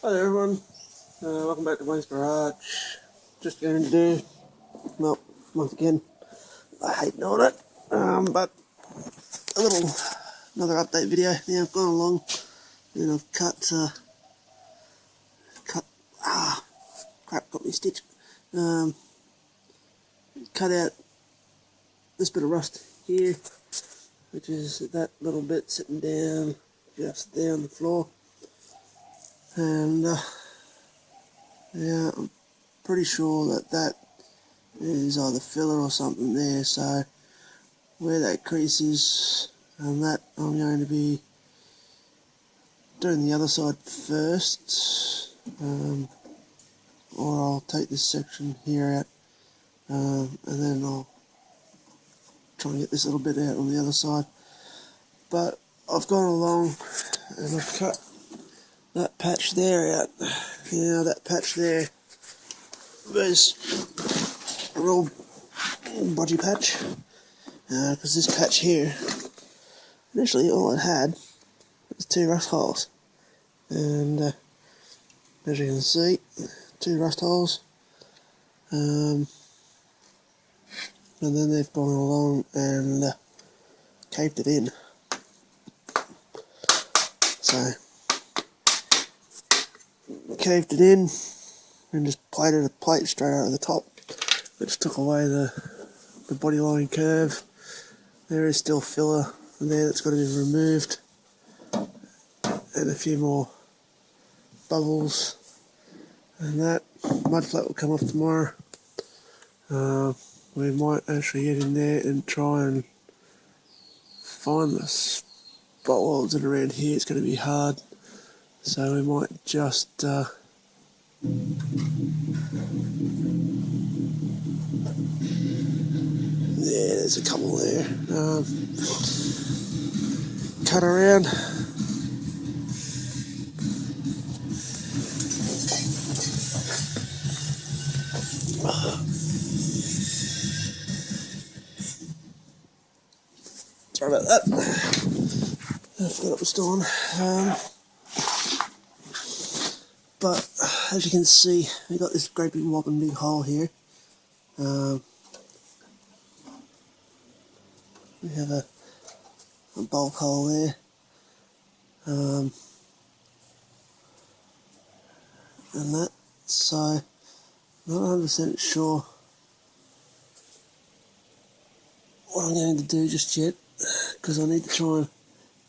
Hi there everyone, welcome back to Wayne's Garage. Just going to do, well, once again, I hate doing it, but another update video. Now I've gone along and I've crap, got me stitched. Cut out this bit of rust here, which is that little bit sitting down, just there on the floor. And yeah, I'm pretty sure that is either filler or something there, so where that crease is, and that I'm going to be doing the other side first, or I'll take this section here out, and then I'll try and get this little bit out on the other side. But I've gone along and I've cut that patch there out. Now that patch there was a real bodgy patch, because this patch here, initially all it had was 2 rust holes, and as you can see, 2 rust holes, and then they've gone along and caved it in. So caved it in and just plated a plate straight out of the top, which took away the bodyline curve. There is still filler there that's got to be removed, and a few more bubbles, and that mud flat will come off tomorrow. We might actually get in there and try and find the spot welds that are around here. It's going to be hard, so we might just yeah, there's a couple there. Cut around. Sorry about that. I forgot it was doing. But as you can see, we got this great big whopping big hole here. We have a bulk hole there. And that, so not 100% sure what I'm going to do just yet, because I need to try and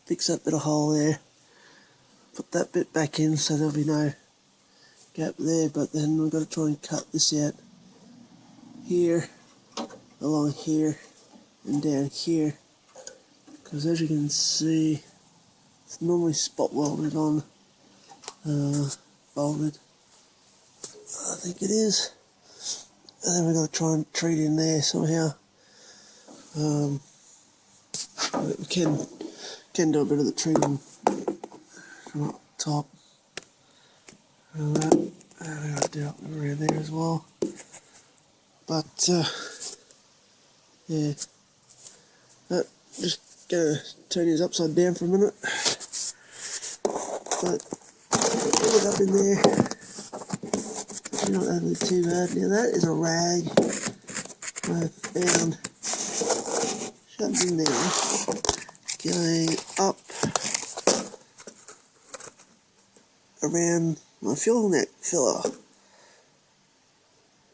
fix that bit of hole there, put that bit back in so there'll be no gap there, but then we've got to try and cut this out here, along here, and down here, because as you can see, it's normally spot welded on, bolted, I think it is, and then we've got to try and treat in there somehow. We can do a bit of the treating from up top, and that, and we've got to do up around there as well. But yeah, just gonna turn his upside down for a minute. But put it up in there. Not overly too bad. Now that is a rag I found shoved in there, going up around my fuel neck filler.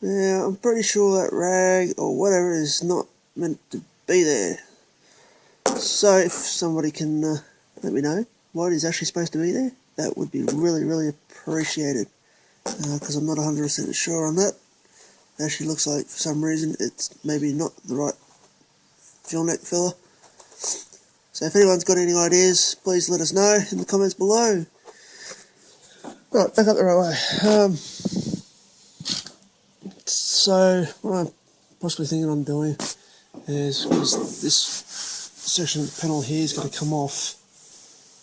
Now I'm pretty sure that rag or whatever is not meant to be there. So if somebody can let me know what is actually supposed to be there, that would be really appreciated, because I'm not 100% sure on that. It actually looks like for some reason it's maybe not the right fuel neck filler. So if anyone's got any ideas, please let us know in the comments below. Right, back up the right way. So what I'm possibly thinking I'm doing is, because this section of the panel here is going to come off,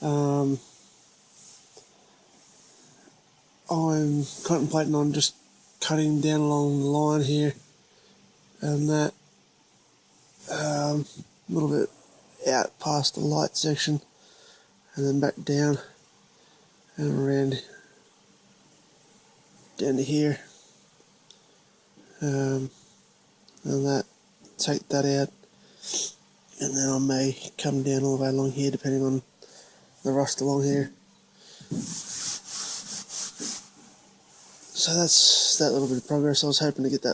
I'm contemplating on just cutting down along the line here, and that a little bit out past the light section, and then back down and around down to here, and that, take that out, and then I may come down all the way along here depending on the rust along here. So that's that little bit of progress. I was hoping to get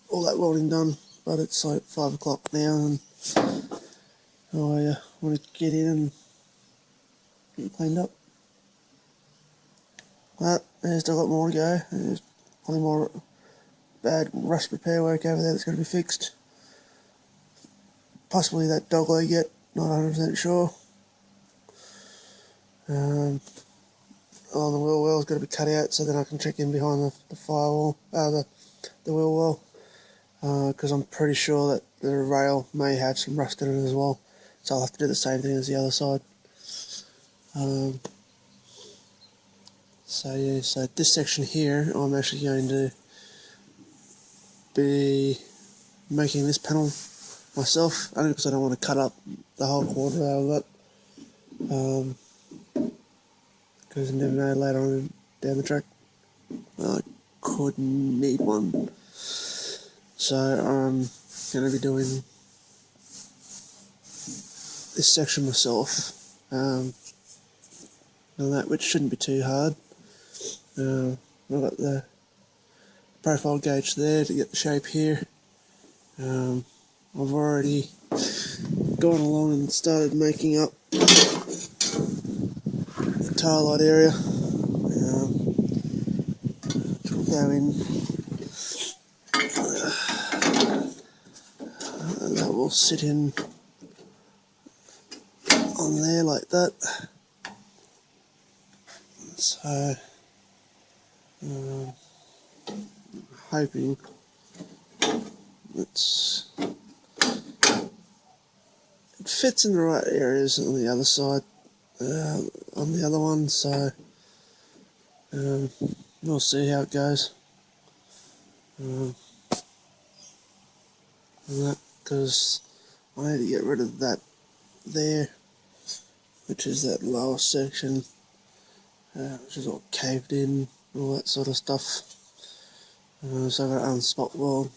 all that welding done, but it's like 5 o'clock now, and I want to get in and get it cleaned up. But there's still got more to go. There's probably more bad rust repair work over there that's going to be fixed. Possibly that dog leg yet, not 100% sure. On the wheel well's got to be cut out so then I can check in behind the firewall, the wheel well, because I'm pretty sure that the rail may have some rust in it as well, so I'll have to do the same thing as the other side. So yeah, so this section here I'm actually going to be making this panel myself, only because I don't want to cut up the whole quarter rail of that, because you never know later on down the track I could need one. So I'm going to be doing this section myself, and that, which shouldn't be too hard. I've got the profile gauge there to get the shape here. I've already gone along and started making up the tail light area, which will go in. That will sit in on there like that. So hoping it fits in the right areas on the other side, on the other one, so we'll see how it goes. And that, because I need to get rid of that there, which is that lower section, which is all caved in, all that sort of stuff. So I've got to unspot weld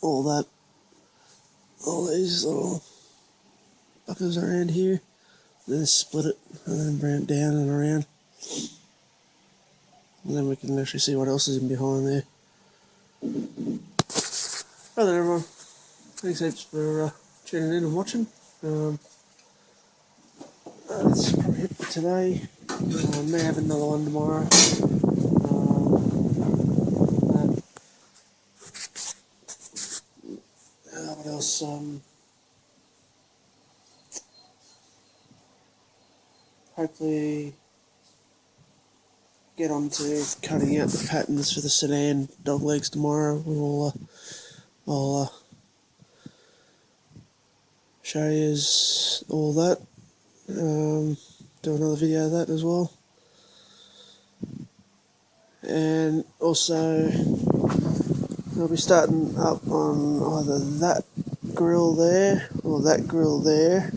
all that, all these little buckers around here, then split it and then bring it down and around, and then we can actually see what else is in behind there. Right then everyone, thanks heaps for tuning in and watching. That's probably it for today. I may have another one tomorrow. What else? Hopefully get on to cutting out the patterns for the sedan dog legs tomorrow. I'll show you all that. Do another video of that as well. And also I'll be starting up on either that grill there or that grill there,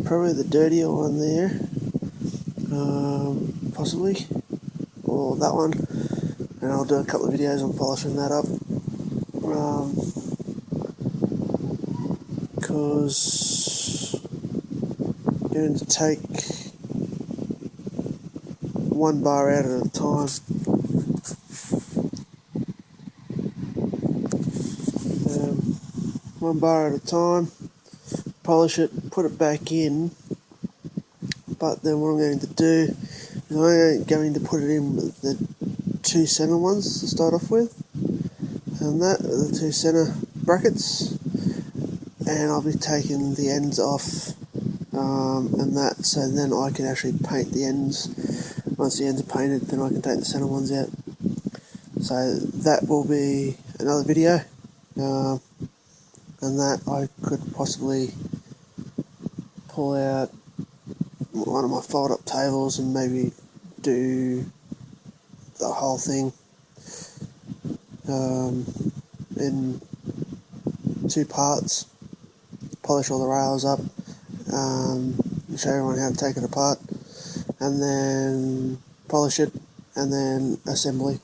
probably the dirtier one there, possibly, or that one, and I'll do a couple of videos on polishing that up, because I'm going to take one bar out at a time. One bar at a time, polish it, put it back in, but then what I'm going to do is I'm going to put it in with the two centre ones to start off with, and that are the two centre brackets, and I'll be taking the ends off, and that, so then I can actually paint the ends. Once the ends are painted, then I can take the centre ones out. So that will be another video. And that I could possibly pull out one of my fold up tables and maybe do the whole thing in two parts, polish all the rails up, show everyone how to take it apart, and then polish it, and then assembly.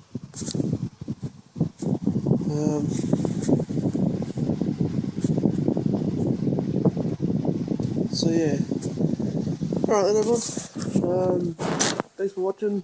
Um, so yeah, alright then everyone, thanks for watching.